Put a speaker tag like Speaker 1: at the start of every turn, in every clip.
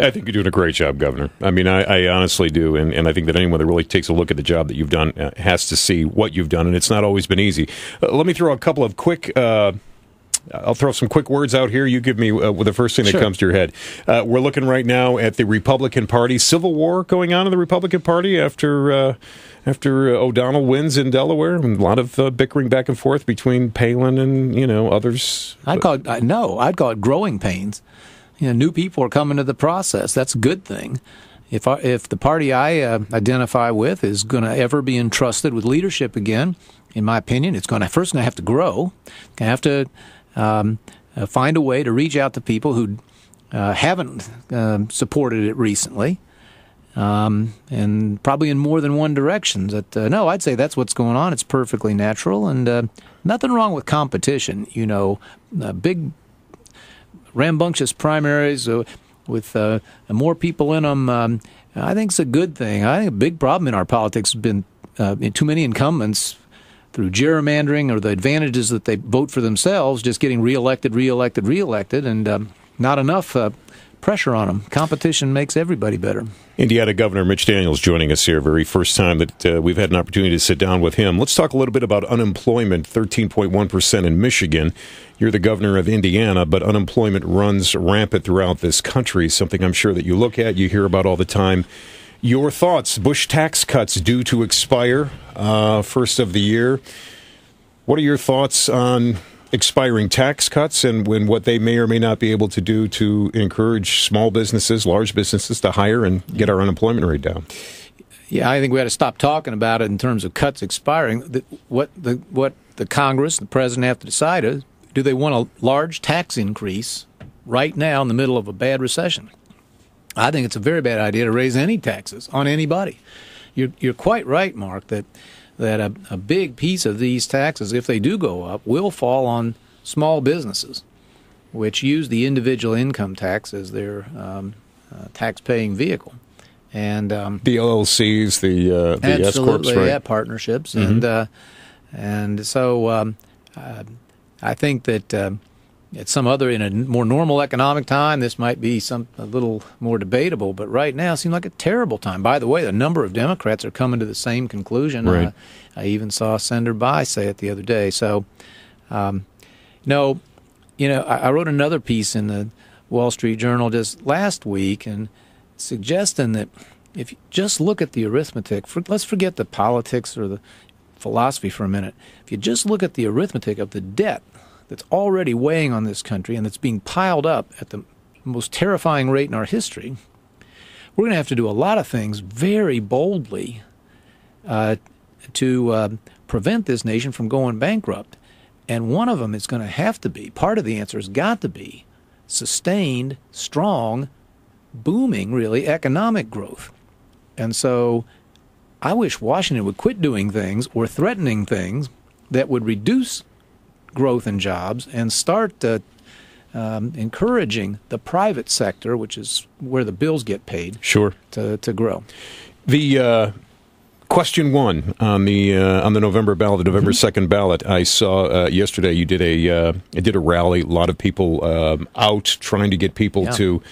Speaker 1: I think you're doing a great job, Governor. I mean, I honestly do, and I think that anyone that really takes a look at the job that you've done has to see what you've done, and it's not always been easy. Let me throw a couple of quick... I'll throw some quick words out here. You give me the first thing that comes to your head. We're looking right now at the Republican Party. Civil war going on in the Republican Party after O'Donnell wins in Delaware. And a lot of bickering back and forth between Palin and others.
Speaker 2: I'd call it growing pains. New people are coming to the process. That's a good thing. If the party I identify with is going to ever be entrusted with leadership again, in my opinion, it's going to have to grow. It's going to have to find a way to reach out to people who haven't supported it recently, and probably in more than one direction. No, I'd say that's what's going on. It's perfectly natural, and nothing wrong with competition. Big, rambunctious primaries with more people in them, I think it's a good thing. I think a big problem in our politics has been too many incumbents through gerrymandering or the advantages that they vote for themselves, just getting reelected, and not enough pressure on them. Competition makes everybody better.
Speaker 1: Indiana Governor Mitch Daniels joining us here, very first time that we've had an opportunity to sit down with him. Let's talk a little bit about unemployment, 13.1% in Michigan. You're the governor of Indiana, but unemployment runs rampant throughout this country, something I'm sure that you look at, you hear about all the time. Your thoughts, Bush tax cuts due to expire first of the year. What are your thoughts on expiring tax cuts and what they may or may not be able to do to encourage small businesses, large businesses to hire and get our unemployment rate down?
Speaker 2: Yeah, I think we had to stop talking about it in terms of cuts expiring. What the Congress, the president have to decide is, do they want a large tax increase right now in the middle of a bad recession? I think it's a very bad idea to raise any taxes on anybody. You're quite right, Mark, that a big piece of these taxes, if they do go up, will fall on small businesses, which use the individual income tax as their tax-paying vehicle. And
Speaker 1: the LLCs, the S corps, right?
Speaker 2: Yeah, partnerships, and so I think that. At some other, in a more normal economic time, this might be a little more debatable. But right now, it seems like a terrible time. By the way, a number of Democrats are coming to the same conclusion.
Speaker 1: Right.
Speaker 2: I even saw Senator Bayh say it the other day. So, I wrote another piece in the Wall Street Journal just last week, and suggesting that if you just look at the arithmetic, let's forget the politics or the philosophy for a minute. If you just look at the arithmetic of the debt that's already weighing on this country and that's being piled up at the most terrifying rate in our history, we're going to have to do a lot of things very boldly to prevent this nation from going bankrupt. And one of them is going to have to be, part of the answer has got to be, sustained, strong, booming, really, economic growth. And so I wish Washington would quit doing things or threatening things that would reduce growth in jobs and start encouraging the private sector, which is where the bills get paid, to grow.
Speaker 1: The question one on the November ballot, the November 2nd ballot, I saw yesterday you did a rally. A lot of people out trying to get people to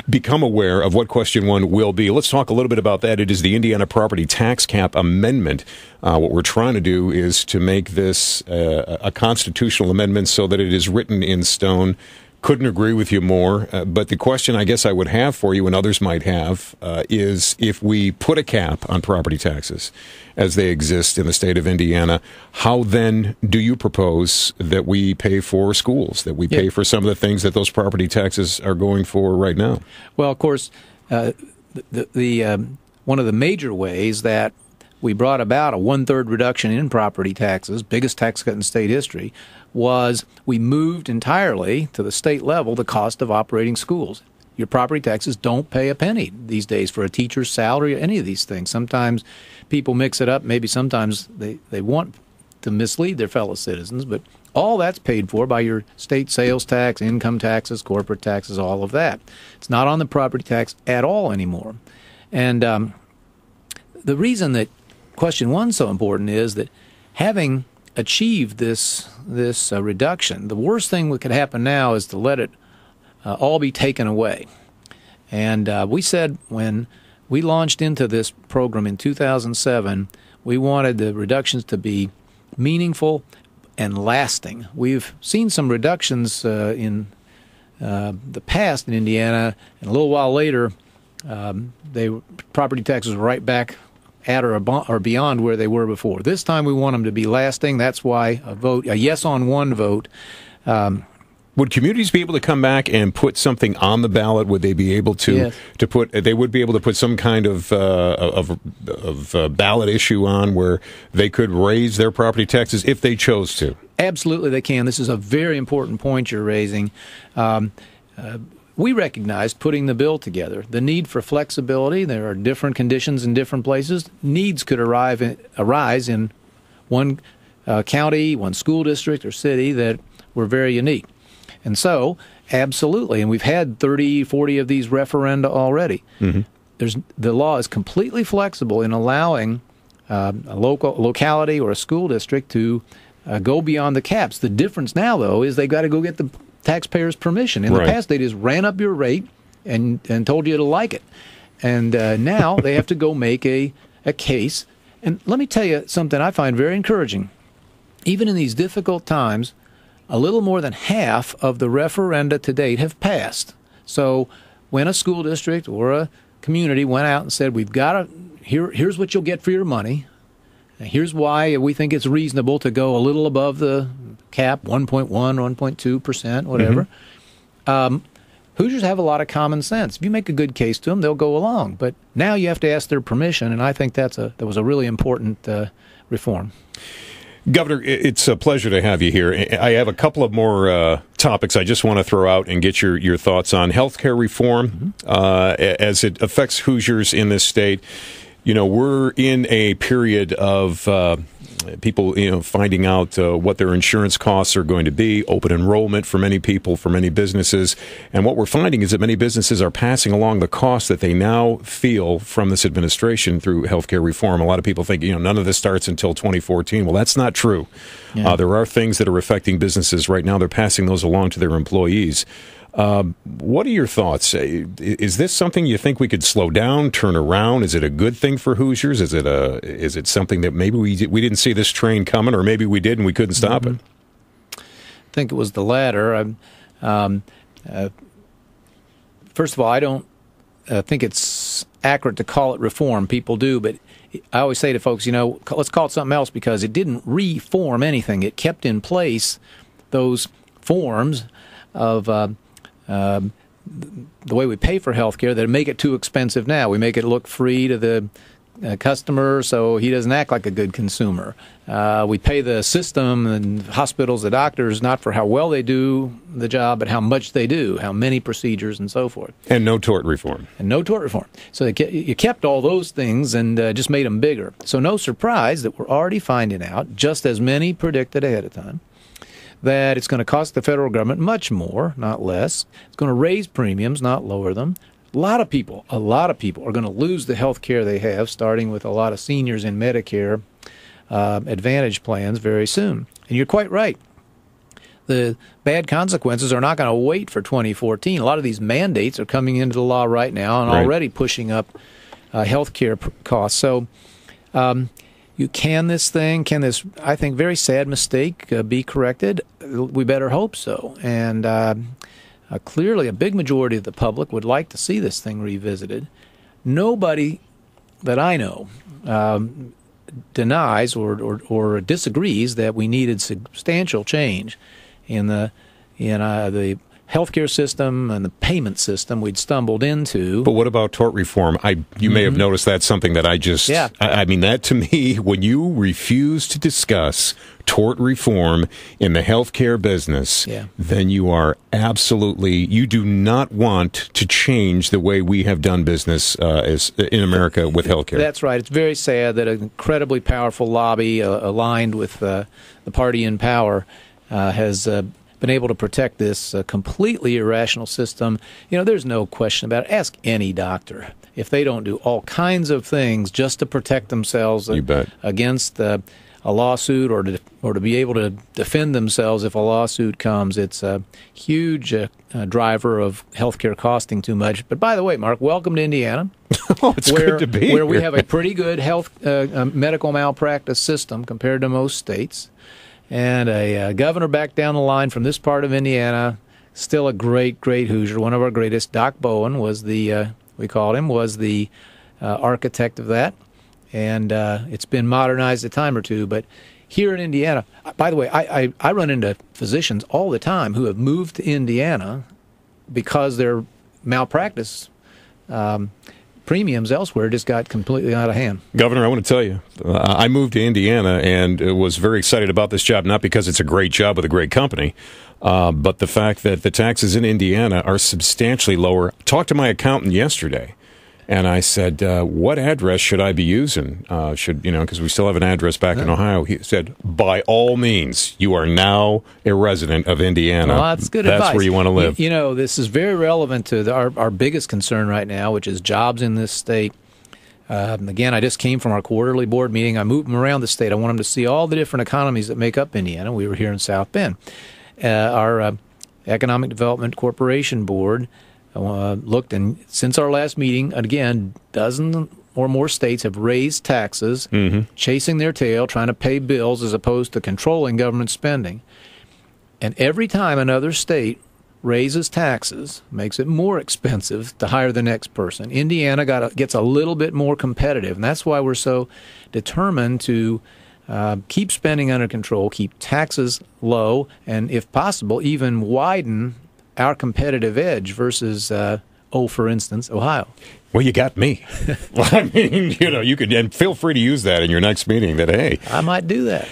Speaker 1: become aware of what question one will be. Let's talk a little bit about that. It is the Indiana Property Tax Cap Amendment. What we're trying to do is to make this a constitutional amendment so that it is written in stone. Couldn't agree with you more. But the question I guess I would have for you and others might have is if we put a cap on property taxes as they exist in the state of Indiana, how then do you propose that we pay for schools, that we pay for some of the things that those property taxes are going for right now?
Speaker 2: Well, of course, the one of the major ways that we brought about a one-third reduction in property taxes, biggest tax cut in state history, was we moved entirely to the state level the cost of operating schools. Your property taxes don't pay a penny these days for a teacher's salary or any of these things. Sometimes people mix it up. Maybe sometimes they want to mislead their fellow citizens, but all that's paid for by your state sales tax, income taxes, corporate taxes, all of that. It's not on the property tax at all anymore. And the reason that question one's so important is that having achieved this reduction, the worst thing that could happen now is to let it all be taken away. And we said when we launched into this program in 2007, we wanted the reductions to be meaningful and lasting. We've seen some reductions in the past in Indiana, and a little while later, property taxes were right back at or beyond where they were before. This time, we want them to be lasting. That's why a yes on one vote.
Speaker 1: Would communities be able to come back and put something on the ballot? Would they be able to
Speaker 2: Yes.
Speaker 1: to put? They would be able to put some kind of ballot issue on where they could raise their property taxes if they chose to.
Speaker 2: Absolutely, they can. This is a very important point you're raising. We recognized putting the bill together the need for flexibility. There are different conditions in different places. Needs could arise in one county, one school district, or city that were very unique. And so, absolutely, and we've had 30, 40 of these referenda already. Mm-hmm. The law is completely flexible in allowing a locality or a school district to go beyond the caps. The difference now, though, is they've got to go get the taxpayers' permission. In the past, they just ran up your rate and told you to like it. And now they have to go make a case. And let me tell you something I find very encouraging. Even in these difficult times, a little more than half of the referenda to date have passed. So when a school district or a community went out and said, we've got to, here's what you'll get for your money, here's why we think it's reasonable to go a little above the cap, 1.1, 1.2%, whatever. Mm-hmm. Hoosiers have a lot of common sense. If you make a good case to them, they'll go along. But now you have to ask their permission, and I think that was a really important reform.
Speaker 1: Governor, it's a pleasure to have you here. I have a couple of more topics I just want to throw out and get your thoughts on. Healthcare reform, as it affects Hoosiers in this state. You know, we're in a period of people, finding out what their insurance costs are going to be, open enrollment for many people, for many businesses. And what we're finding is that many businesses are passing along the costs that they now feel from this administration through healthcare reform. A lot of people think, none of this starts until 2014. Well, that's not true. Yeah. There are things that are affecting businesses right now. They're passing those along to their employees. What are your thoughts? Is this something you think we could slow down, turn around? Is it a good thing for Hoosiers? Is it something that maybe we didn't see this train coming, or maybe we did and we couldn't stop it?
Speaker 2: I think it was the latter. First of all, I don't think it's accurate to call it reform. People do, but I always say to folks, let's call it something else, because it didn't reform anything. It kept in place those forms of the way we pay for health care that make it too expensive now. We make it look free to the customer so he doesn't act like a good consumer. We pay the system and hospitals, the doctors, not for how well they do the job, but how much they do, how many procedures and so forth.
Speaker 1: And no tort reform.
Speaker 2: So you kept all those things and just made them bigger. So no surprise that we're already finding out, just as many predicted ahead of time, that it's going to cost the federal government much more, not less. It's going to raise premiums, not lower them. A lot of people are going to lose the health care they have, starting with a lot of seniors in Medicare Advantage plans very soon. And you're quite right. The bad consequences are not going to wait for 2014. A lot of these mandates are coming into the law right now and already pushing up health care costs. So can this, I think, very sad mistake be corrected? We better hope so. And clearly a big majority of the public would like to see this thing revisited. Nobody that I know denies or disagrees that we needed substantial change in the healthcare system and the payment system we'd stumbled into.
Speaker 1: But what about tort reform? You may have noticed that's something that I mean, that to me, when you refuse to discuss tort reform in the healthcare business, then you do not want to change the way we have done business in America with healthcare.
Speaker 2: That's right. It's very sad that an incredibly powerful lobby aligned with the party in power has been able to protect this completely irrational system. There's no question about it. Ask any doctor if they don't do all kinds of things just to protect themselves against a lawsuit or to be able to defend themselves if a lawsuit comes. It's a huge driver of healthcare costing too much. But by the way, Mark, welcome to Indiana.
Speaker 1: Oh, it's good to be
Speaker 2: where we
Speaker 1: here.
Speaker 2: have a pretty good health medical malpractice system compared to most states, and a governor back down the line from this part of Indiana, still a great Hoosier, one of our greatest. Doc Bowen was the architect of that, and it's been modernized a time or two. But here in Indiana, by the way, I run into physicians all the time who have moved to Indiana because their malpractice premiums elsewhere just got completely out of hand.
Speaker 1: Governor, I want to tell you, I moved to Indiana and was very excited about this job, not because it's a great job with a great company, but the fact that the taxes in Indiana are substantially lower. Talked to my accountant yesterday, and I said, what address should I be using? Because we still have an address back in Ohio. He said, by all means, you are now a resident of Indiana.
Speaker 2: Well, that's good advice.
Speaker 1: That's where you want to live.
Speaker 2: This is very relevant to our biggest concern right now, which is jobs in this state. Again, I just came from our quarterly board meeting. I moved them around the state. I want them to see all the different economies that make up Indiana. We were here in South Bend. Our Economic Development Corporation Board looked, and since our last meeting, again, dozen or more states have raised taxes, chasing their tail, trying to pay bills as opposed to controlling government spending. And every time another state raises taxes, makes it more expensive to hire the next person, Indiana gets a little bit more competitive. And that's why we're so determined to keep spending under control, keep taxes low, and if possible, even widen our competitive edge versus, for instance, Ohio.
Speaker 1: Well, you got me. Well, I mean, you could, and feel free to use that in your next meeting. That hey,
Speaker 2: I might do that.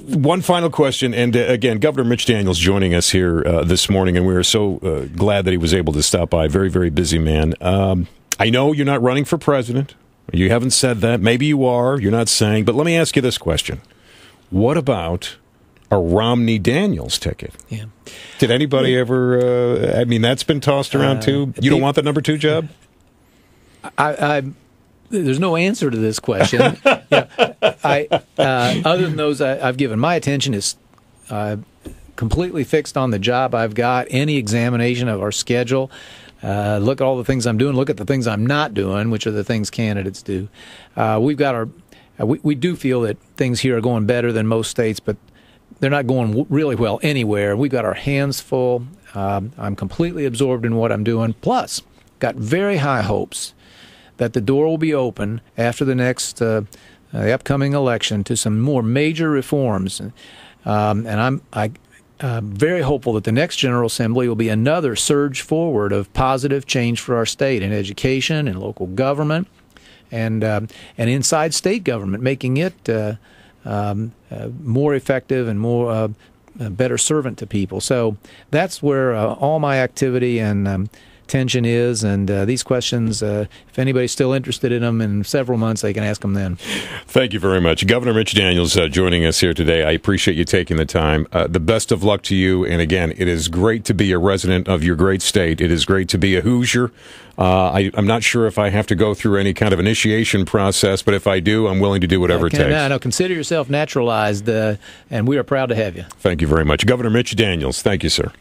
Speaker 1: One final question, and again, Governor Mitch Daniels joining us here this morning, and we are so glad that he was able to stop by. Very, very busy man. I know you're not running for president. You haven't said that. Maybe you are. You're not saying. But let me ask you this question: what about a Romney-Daniels ticket?
Speaker 2: Yeah.
Speaker 1: Did anybody ever? That's been tossed around too. You don't want the number 2 job?
Speaker 2: There's no answer to this question. Other than those I've given, my attention is completely fixed on the job I've got. Any examination of our schedule, look at all the things I'm doing, look at the things I'm not doing, which are the things candidates do. We've got we do feel that things here are going better than most states, but they're not going really well anywhere. We've got our hands full. I'm completely absorbed in what I'm doing. Plus, got very high hopes that the door will be open after the next the upcoming election to some more major reforms. And I'm very hopeful that the next General Assembly will be another surge forward of positive change for our state in education and local government and inside state government, making it more effective and more better servant to people. So that's where all my activity and tension is, and these questions, if anybody's still interested in them in several months, they can ask them then.
Speaker 1: Thank you very much. Governor Mitch Daniels joining us here today. I appreciate you taking the time. The best of luck to you, and again, it is great to be a resident of your great state. It is great to be a Hoosier. I'm not sure if I have to go through any kind of initiation process, but if I do, I'm willing to do whatever it takes.
Speaker 2: No, consider yourself naturalized, and we are proud to have you.
Speaker 1: Thank you very much. Governor Mitch Daniels, thank you, sir.